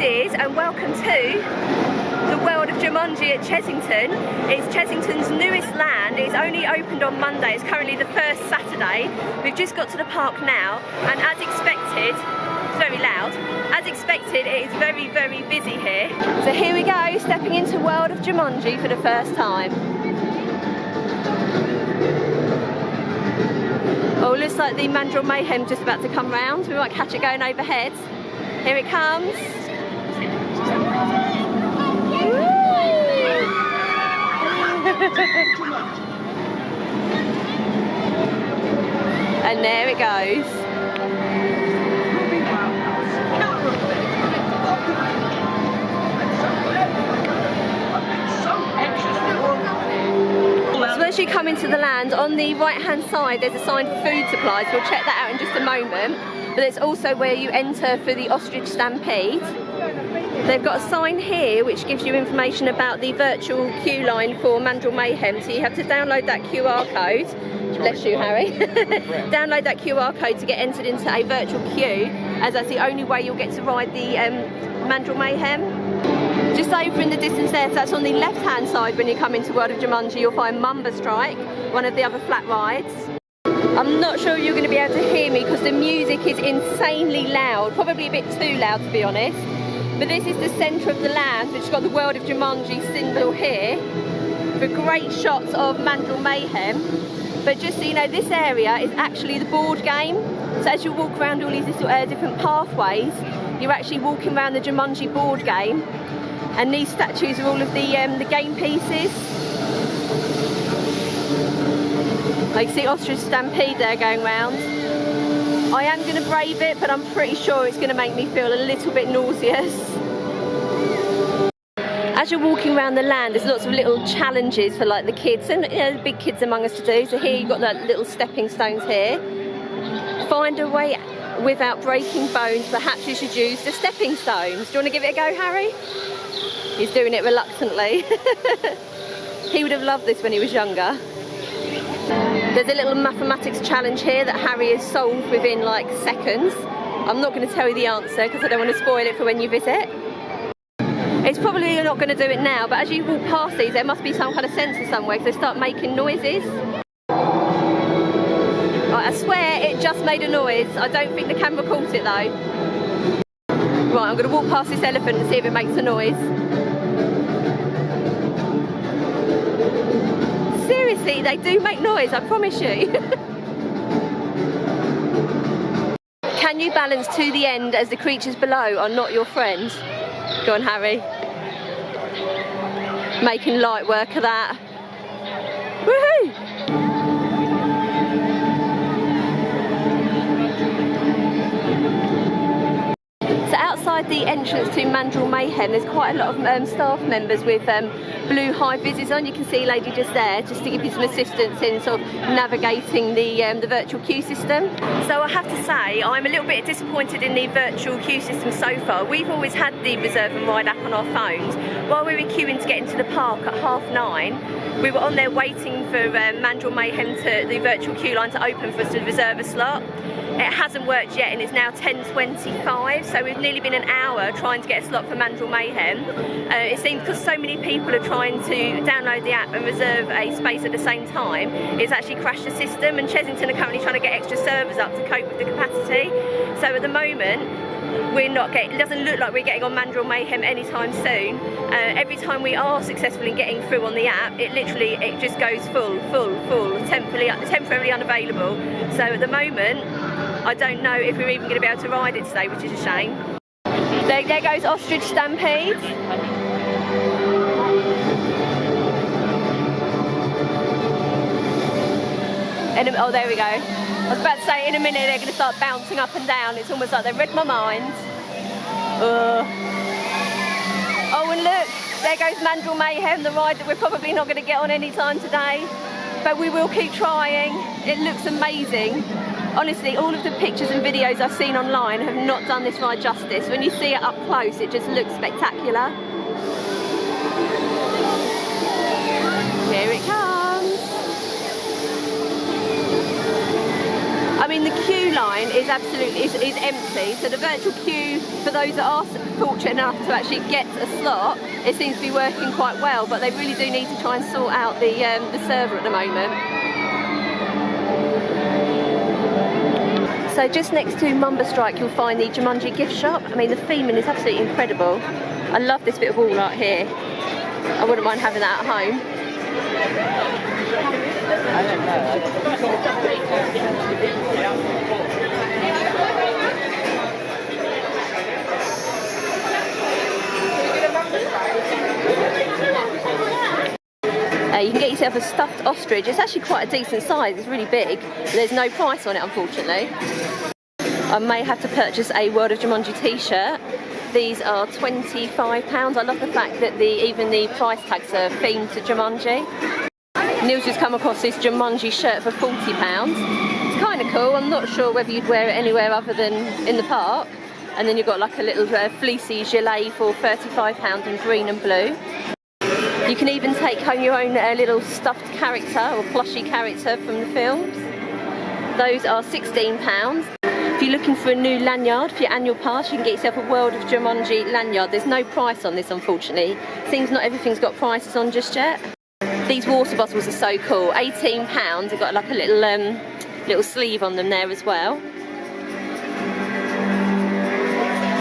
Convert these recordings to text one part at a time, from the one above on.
Ideas and welcome to the world of Jumanji at Chessington. It's Chessington's newest land. It's only opened on Monday. It's currently the first Saturday. We've just got to the park now, and as expected, it's very loud. As expected, it is very, very busy here. So here we go, stepping into World of Jumanji for the first time. Oh, looks like the Mandrill Mayhem just about to come round. We might catch it going overhead. Here it comes. And there it goes. So as you come into the land, on the right hand side there's a sign for food supplies. We'll check that out in just a moment. But it's also where you enter for the ostrich stampede. They've got a sign here which gives you information about the virtual queue line for Mandrill Mayhem. So you have to download that QR code. Bless you, Harry. Download that QR code to get entered into a virtual queue, as that's the only way you'll get to ride the Mandrill Mayhem. Just over in the distance there, so that's on the left hand side when you come into World of Jumanji, you'll find Mumba Strike, one of the other flat rides. I'm not sure you're going to be able to hear me because the music is insanely loud, probably a bit too loud to be honest. But this is the centre of the land, which has got the World of Jumanji symbol here, for great shots of Mandrill Mayhem. But just so you know, this area is actually the board game. So as you walk around all these little different pathways, you're actually walking around the Jumanji board game. And these statues are all of the game pieces. I can see Ostrich Stampede there going round. I am going to brave it, but I'm pretty sure it's going to make me feel a little bit nauseous. As you're walking around the land, there's lots of little challenges for like the kids and the big kids among us to do. So here you've got like little stepping stones here. Find a way without breaking bones. Perhaps you should use the stepping stones. Do you want to give it a go, Harry? He's doing it reluctantly. He would have loved this when he was younger. There's a little mathematics challenge here that Harry has solved within like seconds. I'm not going to tell you the answer because I don't want to spoil it for when you visit. It's probably not going to do it now, but as you walk past these there must be some kind of sensor somewhere because they start making noises. Right, I swear it just made a noise. I don't think the camera caught it though. Right, I'm going to walk past this elephant and see if it makes a noise. Seriously, they do make noise, I promise you. Can you balance to the end as the creatures below are not your friends? Go on, Harry. Making light work of that. Woohoo! So outside the entrance to Mandrill Mayhem, there's quite a lot of staff members with blue high vises on. You can see a lady just there, just to give you some assistance in sort of navigating the virtual queue system. So I have to say, I'm a little bit disappointed in the virtual queue system so far. We've always had the reserve and ride app on our phones. While we were queuing to get into the park at 9:30, we were on there waiting for Mandrill Mayhem the virtual queue line to open for us to reserve a slot. It hasn't worked yet and it's now 10:25, so we've nearly been an hour trying to get a slot for Mandrill Mayhem. It seems because so many people are trying to download the app and reserve a space at the same time, it's actually crashed the system, and Chessington are currently trying to get extra servers up to cope with the capacity. So at the moment, it doesn't look like we're getting on Mandrill Mayhem anytime soon. Every time we are successful in getting through on the app, it just goes full, temporarily unavailable. So at the moment, I don't know if we're even going to be able to ride it today, which is a shame. There goes Ostrich Stampede. Oh, there we go. I was about to say, in a minute they're going to start bouncing up and down. It's almost like they've read my mind. Oh, and look, there goes Mandrill Mayhem, the ride that we're probably not going to get on any time today. But we will keep trying. It looks amazing. Honestly, all of the pictures and videos I've seen online have not done this ride justice. When you see it up close, it just looks spectacular. Here it comes. I mean, the queue line is absolutely is empty. So the virtual queue for those that are fortunate enough to actually get a slot, it seems to be working quite well, but they really do need to try and sort out the server at the moment. So just next to Mumba Strike you'll find the Jumanji gift shop. I mean, the theming is absolutely incredible. I love this bit of wall art here. I wouldn't mind having that at home. You can get yourself a stuffed ostrich. It's actually quite a decent size, it's really big. There's no price on it, unfortunately. I may have to purchase a World of Jumanji t-shirt. These are £25. I love the fact that even the price tags are themed to Jumanji. Neil's just come across this Jumanji shirt for £40. It's kind of cool. I'm not sure whether you'd wear it anywhere other than in the park. And then you've got like a little fleecy gilet for £35 in green and blue. You can even take home your own little stuffed character or plushie character from the films. Those are £16. If you're looking for a new lanyard for your annual pass, you can get yourself a World of Jumanji lanyard. There's no price on this, unfortunately. Seems not everything's got prices on just yet. These water bottles are so cool. £18. They've got like a little sleeve on them there as well.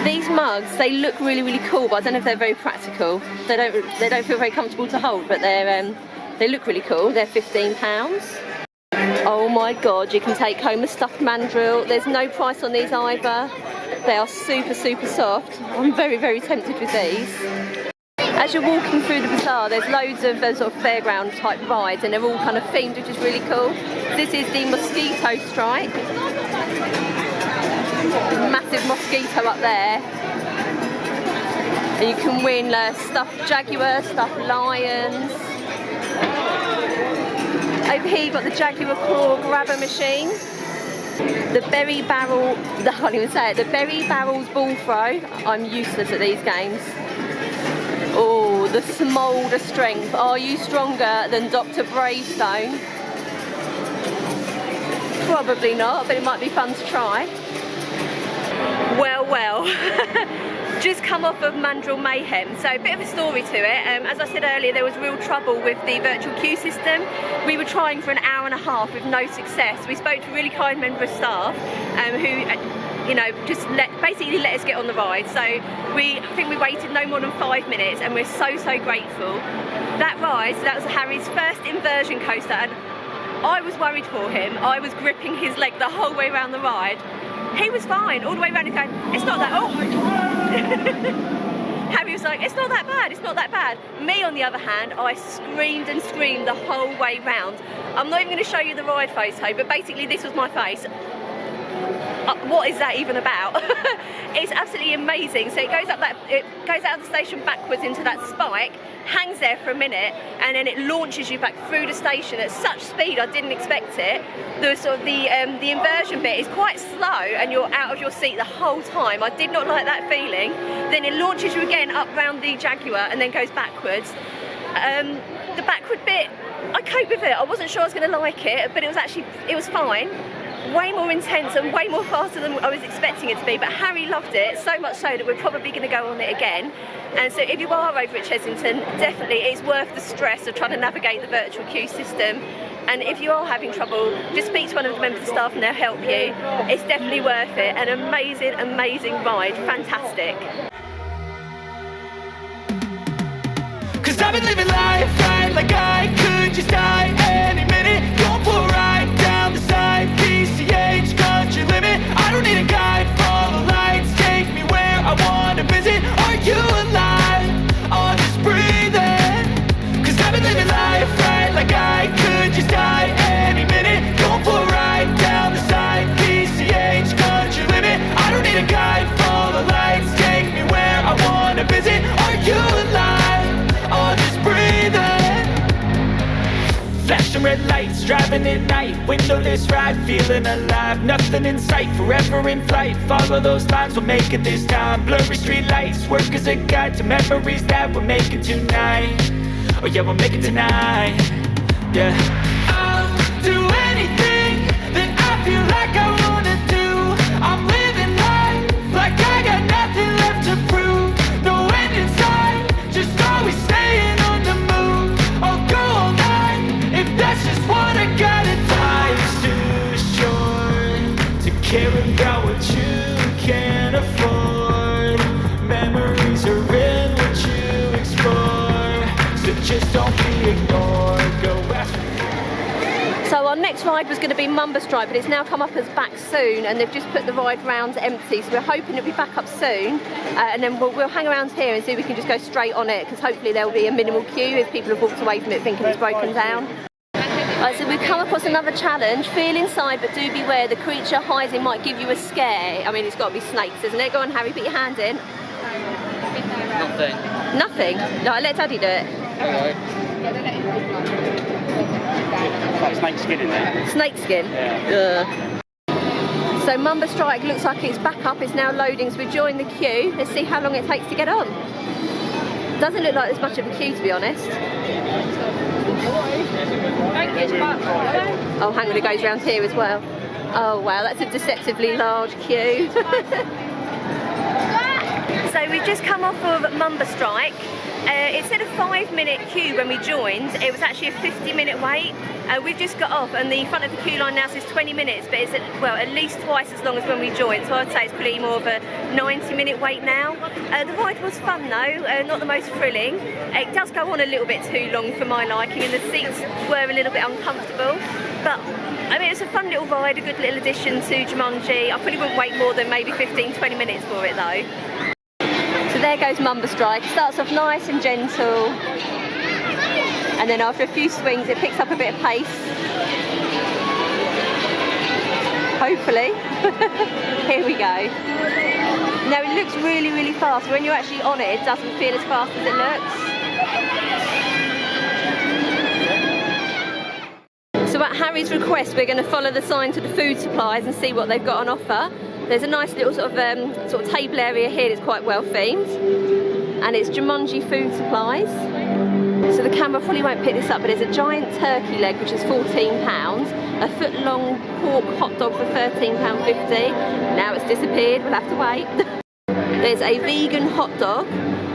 These mugs, they look really, really cool, but I don't know if they're very practical. They don't feel very comfortable to hold, but they look really cool. They're £15. Oh my god, you can take home a stuffed mandrill. There's no price on these either. They are super, super soft. I'm very, very tempted with these. As you're walking through the bazaar, there's loads of sort of fairground type rides, and they're all kind of themed, which is really cool. This is the mosquito strike. Massive mosquito up there. And you can win stuffed jaguar, stuffed lions. Over here you've got the Jaguar Claw grabber machine. The Berry Barrel, I can't even say it, the Berry Barrels ball throw. I'm useless at these games. Oh, the Smolder Strength. Are you stronger than Dr. Bravestone? Probably not, but it might be fun to try. Well, well. Just come off of Mandrill Mayhem, so a bit of a story to it. As I said earlier, there was real trouble with the virtual queue system. We were trying for an hour and a half with no success. We spoke to a really kind member of staff who, you know, just basically let us get on the ride. So I think we waited no more than 5 minutes, and we're so, so grateful. That ride, so that was Harry's first inversion coaster, and I was worried for him. I was gripping his leg the whole way around the ride. He was fine, all the way around. He's going, it's not that, Harry was like, it's not that bad, it's not that bad. Me, on the other hand, I screamed and screamed the whole way round. I'm not even going to show you the ride photo, but basically this was my face. What is that even about? It's absolutely amazing. So it goes out of the station backwards into that spike, hangs there for a minute, and then it launches you back through the station at such speed I didn't expect it. The inversion bit is quite slow, and you're out of your seat the whole time. I did not like that feeling. Then it launches you again up round the Jaguar and then goes backwards. The backward bit, I coped with it. I wasn't sure I was going to like it, but it was fine. Way more intense and way more faster than I was expecting it to be, but Harry loved it, so much so that we're probably going to go on it again. And so if you are over at Chessington, definitely it's worth the stress of trying to navigate the virtual queue system. And if you are having trouble, just speak to one of the members of the staff and they'll help you. It's definitely worth it. An amazing, amazing ride. Fantastic. 'Cause I've been living life right like I could just die any minute. Going for a ride down the side, PCH country limit. I don't need a guide, follow lights, take me where I wanna visit. Are you alive? Or just breathing? 'Cause I've been living life right like I could just die any minute. Going for a ride down the side, PCH country limit. I don't need a guide, follow lights, take me where I wanna visit. Are you alive? Or just breathing? Flashing red lights, driving at night, windowless ride, feeling alive. Nothing in sight, forever in flight. Follow those lines, we'll make it this time. Blurry street lights, work as a guide to memories that we're making tonight. Oh yeah, we'll make it tonight. Yeah. I'll do anything that I feel like I wanna do. I'm living life like I got nothing left to prove. care about what you can afford. Memories are in what you explore, so just don't be ignored. Go after. So our next ride was going to be Mumba Strike, but it's now come up as back soon, and they've just put the ride round empty, so we're hoping it'll be back up soon, and then we'll hang around here and see if we can just go straight on it, because hopefully there will be a minimal queue if people have walked away from it thinking it's broken down. Right, so we've come across another challenge. Feel inside, but do beware. The creature hiding might give you a scare. I mean, it's got to be snakes, isn't it? Go on, Harry, put your hand in. Nothing. Nothing? No, let Daddy do it. Like snake skin in there. Snake skin? Yeah. So Mumba Strike looks like it's back up. It's now loading, so we join the queue. Let's see how long it takes to get on. Doesn't look like there's much of a queue, to be honest. Oh, hang on, it goes round here as well. Oh wow, that's a deceptively large queue. So we've just come off of Mumba Strike. It said a 5-minute queue when we joined. It was actually a 50-minute wait. We've just got off, and the front of the queue line now says 20 minutes, but it's at least twice as long as when we joined, so I'd say it's probably more of a 90-minute wait now. The ride was fun though, not the most thrilling. It does go on a little bit too long for my liking, and the seats were a little bit uncomfortable, but I mean, it's a fun little ride, a good little addition to Jumanji. I probably wouldn't wait more than maybe 15-20 minutes for it though. So there goes Mumba Strike. It starts off nice and gentle, and then after a few swings it picks up a bit of pace. Hopefully. Here we go. Now it looks really, really fast. When you're actually on it, it doesn't feel as fast as it looks. So at Harry's request, we're going to follow the sign to the food supplies and see what they've got on offer. There's a nice little sort of table area here that's quite well themed, and it's Jumanji food supplies. So the camera probably won't pick this up, but there's a giant turkey leg which is £14, a foot-long pork hot dog for £13.50. Now it's disappeared, we'll have to wait. There's a vegan hot dog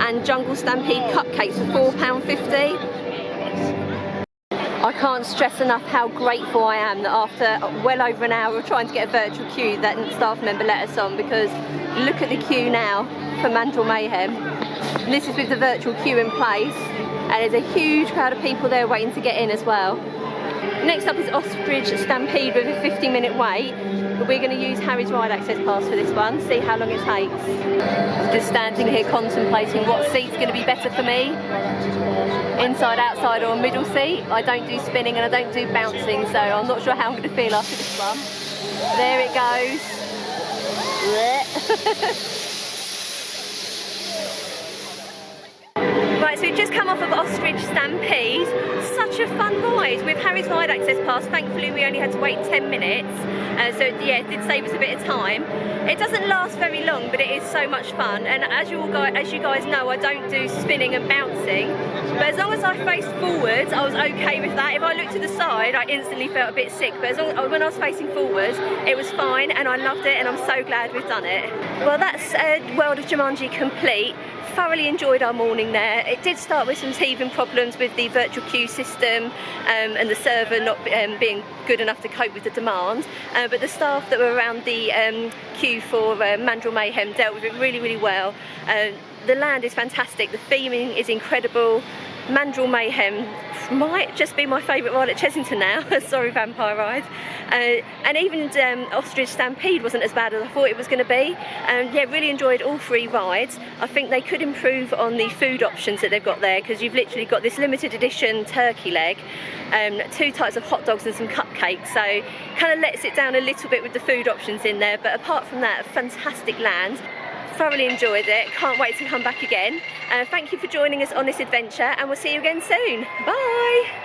and Jungle Stampede cupcakes for £4.50. I can't stress enough how grateful I am that after well over an hour of trying to get a virtual queue, that staff member let us on, because look at the queue now for Mandrill Mayhem. And this is with the virtual queue in place, and there's a huge crowd of people there waiting to get in as well. Next up is Ostrich Stampede with a 50-minute wait, but we're going to use Harry's ride access pass for this one, see how long it takes. Just standing here contemplating what seat's going to be better for me. Inside, outside or middle seat. I don't do spinning and I don't do bouncing, so I'm not sure how I'm going to feel after this one. There it goes. Right, so we've just come off of Ostrich Stampede. Such a fun ride with Harry's ride access pass. Thankfully we only had to wait 10 minutes, so yeah, it did save us a bit of time. It doesn't last very long, but it is so much fun, and as you guys know, I don't do spinning and bouncing, but as long as I faced forwards I was okay with that. If I looked to the side I instantly felt a bit sick, but as long as, when I was facing forwards it was fine, and I loved it, and I'm so glad we've done it. Well, that's World of Jumanji complete. Thoroughly enjoyed our morning there. It did start with some teething problems with the virtual queue system and the server not being good enough to cope with the demand, but the staff that were around the queue for Mandrill Mayhem dealt with it really, really well. The land is fantastic, the theming is incredible. Mandrill Mayhem might just be my favourite ride at Chessington now. Sorry, Vampire Ride. And even Ostrich Stampede wasn't as bad as I thought it was going to be. Yeah, really enjoyed all three rides. I think they could improve on the food options that they've got there, because you've literally got this limited edition turkey leg, 2 types of hot dogs and some cupcakes, so kind of lets it down a little bit with the food options in there, but apart from that, a fantastic land. Thoroughly enjoyed it, can't wait to come back again. Thank you for joining us on this adventure, and we'll see you again soon. Bye!